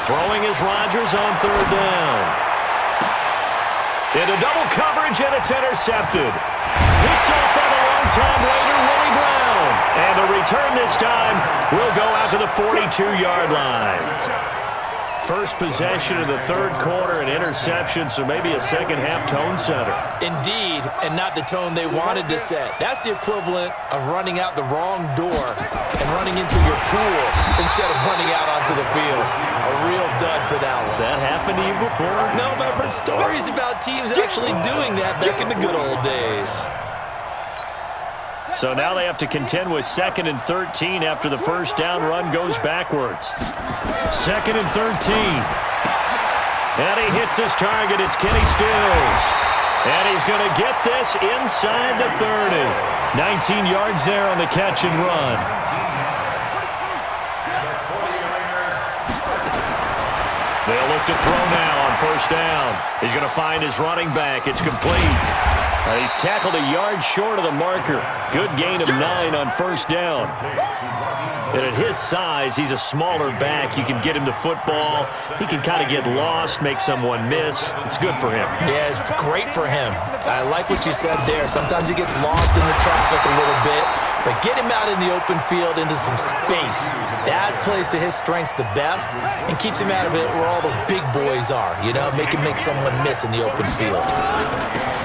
Throwing is Rodgers on third down. Into double coverage, and it's intercepted. Picked off by the long-time Raider, Willie Brown. And the return this time will go out to the 42-yard line. First possession of the third quarter, an interception, so maybe a second-half tone setter. Indeed, and not the tone they wanted to set. That's the equivalent of running out the wrong door and running into your pool instead of running out onto the field. A real dud for that one. Has that happened to you before? No, but I've heard stories about teams actually doing that back in the good old days. So now they have to contend with 2nd and 13 after the first down run goes backwards. 2nd and 13. And he hits his target. It's Kenny Stills. And he's going to get this inside the 30. 19 yards there on the catch and run. They'll look to throw now on first down. He's going to find his running back. It's complete. He's tackled a yard short of the marker. Good gain of 9 on first down. And at his size, he's a smaller back. You can get him the football. He can kind of get lost, make someone miss. It's good for him. Yeah, it's great for him. I like what you said there. Sometimes he gets lost in the traffic a little bit, but get him out in the open field into some space. That plays to his strengths the best and keeps him out of it where all the big boys are, you know, make him make someone miss in the open field.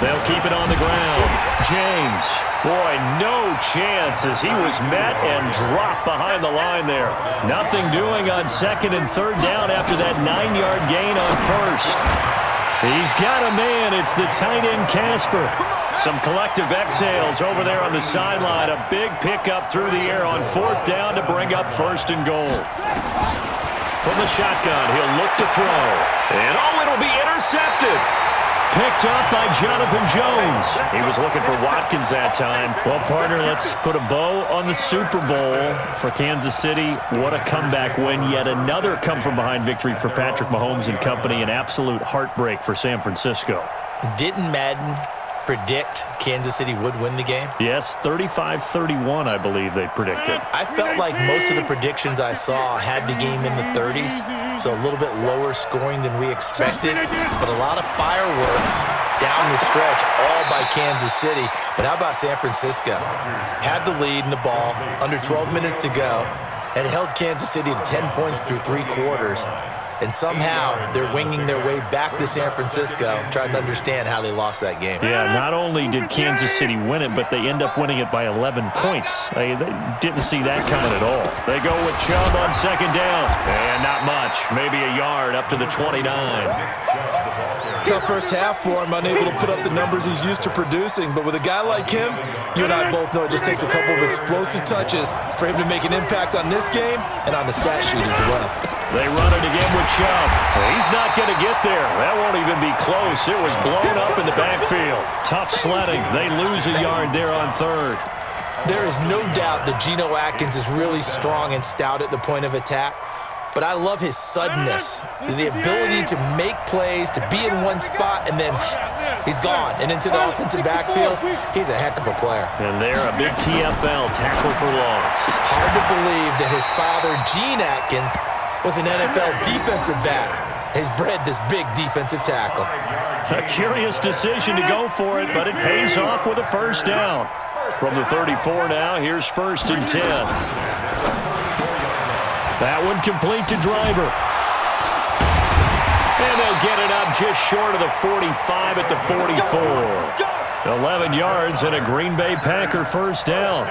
They'll keep it on the ground. James. Boy, no chance as he was met and dropped behind the line there. Nothing doing on 2nd and 3rd down after that 9-yard gain on first. He's got a man. It's the tight end Casper. Some collective exhales over there on the sideline. A big pickup through the air on 4th down to bring up 1st and goal. From the shotgun, he'll look to throw. And it'll be intercepted. Picked up by Jonathan Jones. He was looking for Watkins that time. Well, partner, let's put a bow on the Super Bowl for Kansas City. What a comeback win. Yet another come-from-behind victory for Patrick Mahomes and company. An absolute heartbreak for San Francisco. Didn't Madden predict Kansas City would win the game? Yes, 35-31, I believe they predicted. I felt like most of the predictions I saw had the game in the 30s, so a little bit lower scoring than we expected, but a lot of fireworks down the stretch, all by Kansas City. But how about San Francisco? Had the lead in the ball, under 12 minutes to go, and held Kansas City to 10 points through 3 quarters. And somehow they're winging their way back to San Francisco, trying to understand how they lost that game. Yeah, not only did Kansas City win it, but they end up winning it by 11 points. They didn't see that coming at all. They go with Chubb on 2nd down. And not much, maybe a yard up to the 29. Tough first half for him, unable to put up the numbers he's used to producing. But with a guy like him, you and I both know it just takes a couple of explosive touches for him to make an impact on this game and on the stat sheet as well. They run it again with Chubb. He's not going to get there. That won't even be close. It was blown up in the backfield. Tough sledding. They lose a yard there on 3rd. There is no doubt that Geno Atkins is really strong and stout at the point of attack. But I love his suddenness, the ability to make plays, to be in one spot, and then he's gone. And into the offensive backfield, he's a heck of a player. And there, a big TFL, tackle for loss. Hard to believe that his father, Gene Atkins, was an NFL defensive back. Has bred this big defensive tackle. A curious decision to go for it, but it pays off with a first down. From the 34 now, here's 1st and 10. That one complete to Driver. And they'll get it up just short of the 45 at the 44. 11 yards and a Green Bay Packer first down.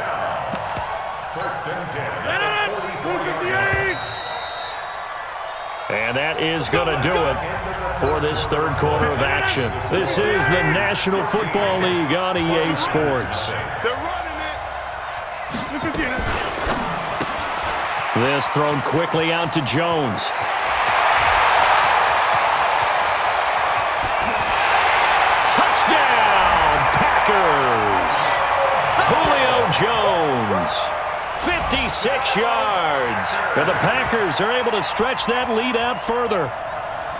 And that is going to do it for this 3rd quarter of action. This is the National Football League on EA Sports. This thrown quickly out to Jones. Touchdown, Packers! Julio Jones, 56 yards. And the Packers are able to stretch that lead out further.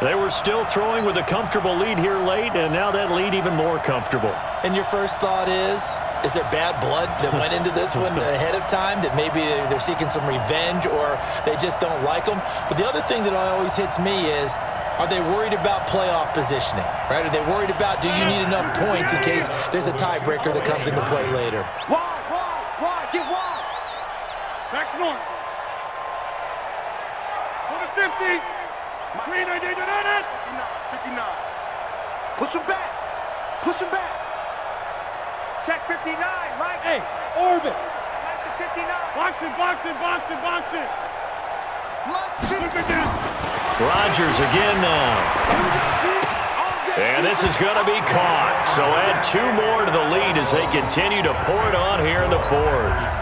They were still throwing with a comfortable lead here late, and now that lead even more comfortable. And your first thought is there bad blood that went into this one ahead of time, that maybe they're seeking some revenge or they just don't like them? But the other thing that always hits me is, are they worried about playoff positioning, right? Are they worried about, do you need enough points in case there's a tiebreaker that comes into play later? Wide, get wide. Back north. Put it 50. Green, I did it. 59. Push him back. Check 59, Mike. Hey, orbit. Mike to 59. Box it. Look at this. Rodgers again now. And this is going to be caught. So add 2 more to the lead as they continue to pour it on here in the fourth.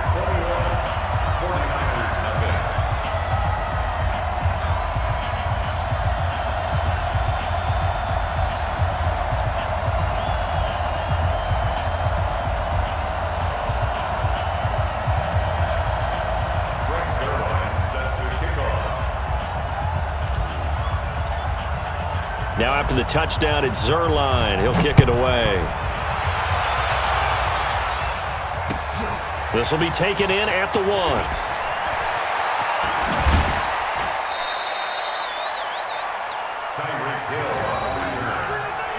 Now after the touchdown, it's Zerline. He'll kick it away. This will be taken in at the 1.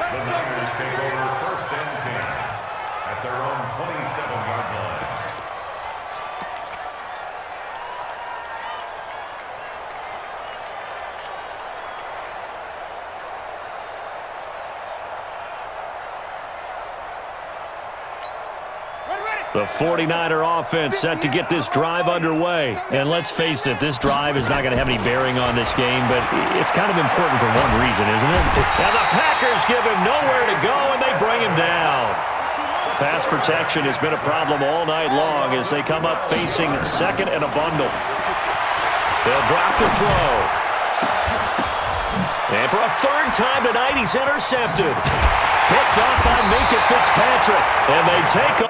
The Niners take over 1st and 10 at their own 27-yard line. The 49er offense set to get this drive underway. And let's face it, this drive is not going to have any bearing on this game, but it's kind of important for one reason, isn't it? And the Packers give him nowhere to go, and they bring him down. Pass protection has been a problem all night long as they come up facing 2nd and a bundle. They'll drop the throw. And for a 3rd time tonight, he's intercepted. Picked off by Minkah Fitzpatrick. And they take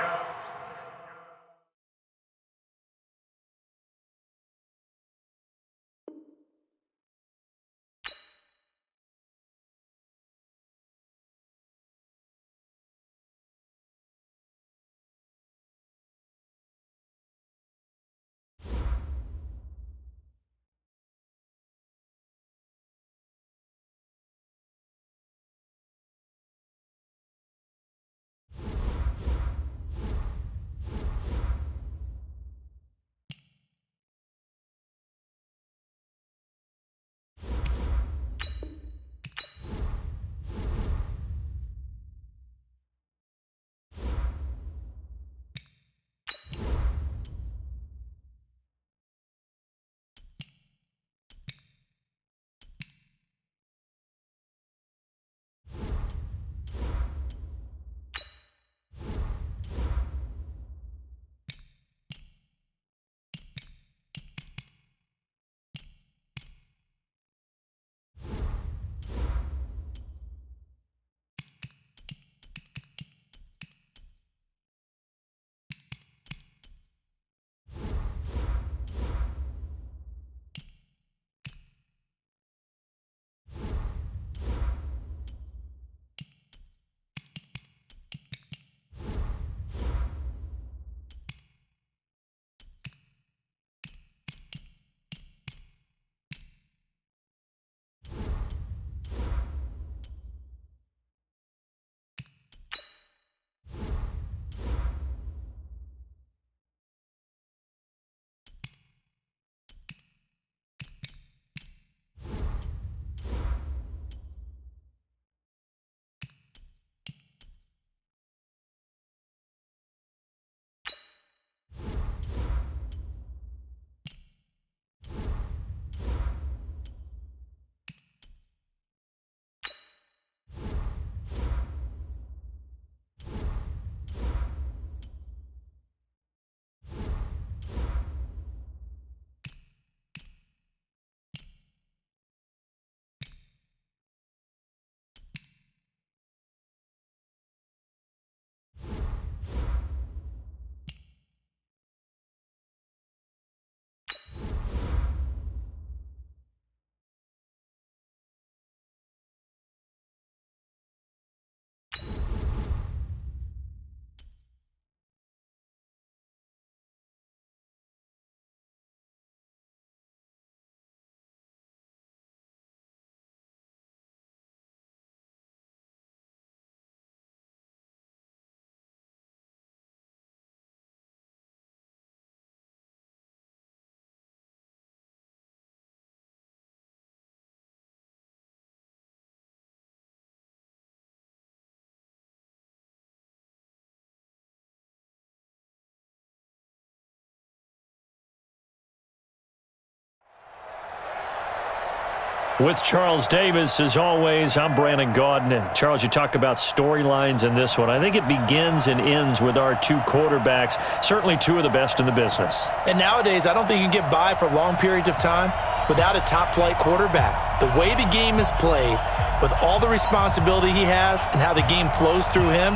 With Charles Davis, as always, I'm Brandon Gaudin. Charles, you talk about storylines in this one. I think it begins and ends with our two quarterbacks, certainly two of the best in the business. And nowadays, I don't think you can get by for long periods of time without a top-flight quarterback. The way the game is played, with all the responsibility he has and how the game flows through him,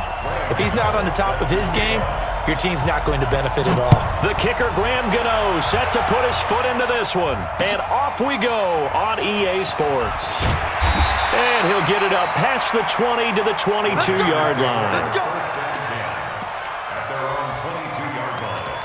if he's not on the top of his game, your team's not going to benefit at all. The kicker, Graham Gano, set to put his foot into this one. And off we go on EA Sports. And he'll get it up past the 20 to the 22-yard line. First and 10 at their own 22-yard line.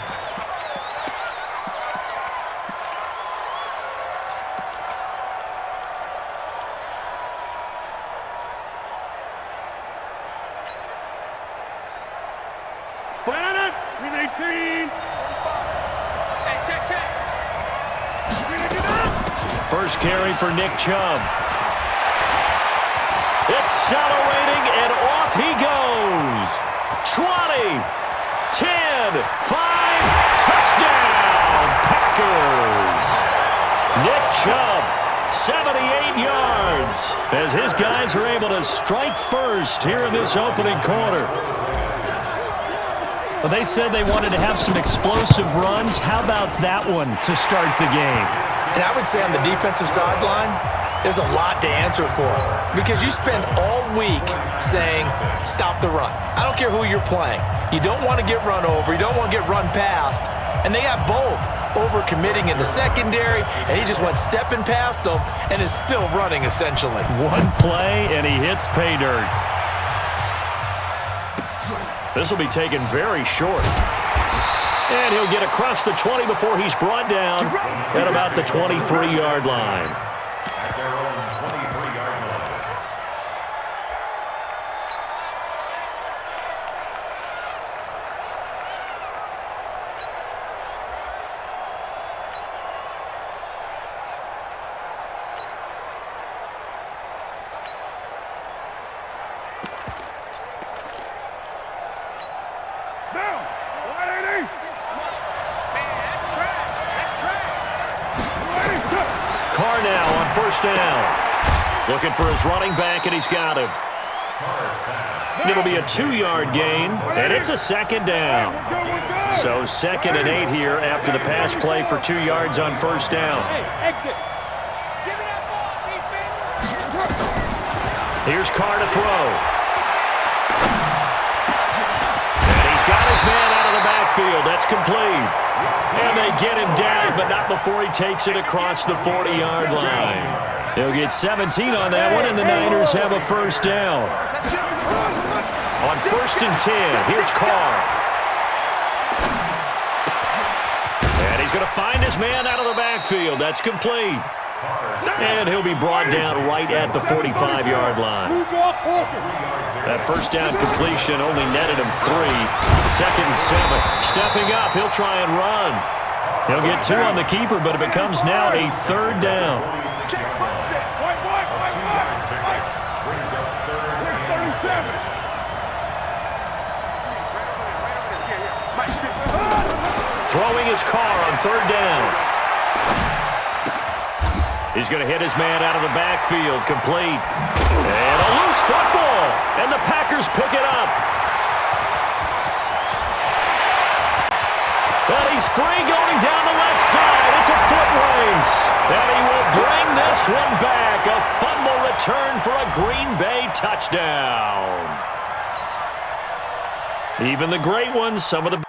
Flat it. Green 18. Hey, check. Green 18. First carry for Nick Chubb. Accelerating, and off he goes. 20, 10, 5, touchdown, Packers. Nick Chubb, 78 yards, as his guys are able to strike first here in this opening quarter. Well, they said they wanted to have some explosive runs. How about that one to start the game? And I would say on the defensive sideline, there's a lot to answer for because you spend all week saying, stop the run. I don't care who you're playing. You don't want to get run over. You don't want to get run past. And they got both over-committing in the secondary, and he just went stepping past them and is still running, essentially. One play, and he hits pay dirt. This will be taken very short. And he'll get across the 20 before he's brought down at about the 23-yard line. At their own 23-yard line. Down. 180. Man, that's trash. 180. Carr now on first down. Looking for his running back, and he's got him. It'll be a 2-yard gain, and it's a second down. So 2nd and 8 here after the pass play for 2 yards on first down. Hey, exit. Give me that ball, defense. Here's Carr to throw. And he's got his man out of the backfield. That's complete. And they get him down, but not before he takes it across the 40-yard line. They'll get 17 on that one, and the Niners have a first down. On first and 10, here's Carr. And he's going to find his man out of the backfield. That's complete. And he'll be brought down right at the 45-yard line. That first down completion only netted him 3. 2nd and 7. Stepping up, he'll try and run. He'll get 2 on the keeper, but it becomes now a 3rd down. Throwing his Carr on 3rd down. He's going to hit his man out of the backfield, complete. And a loose football, and the Packers pick it up. And he's free going down the left side. It's a foot race. And he will bring this one back. A fumble return for a Green Bay touchdown. Even the great ones, some of the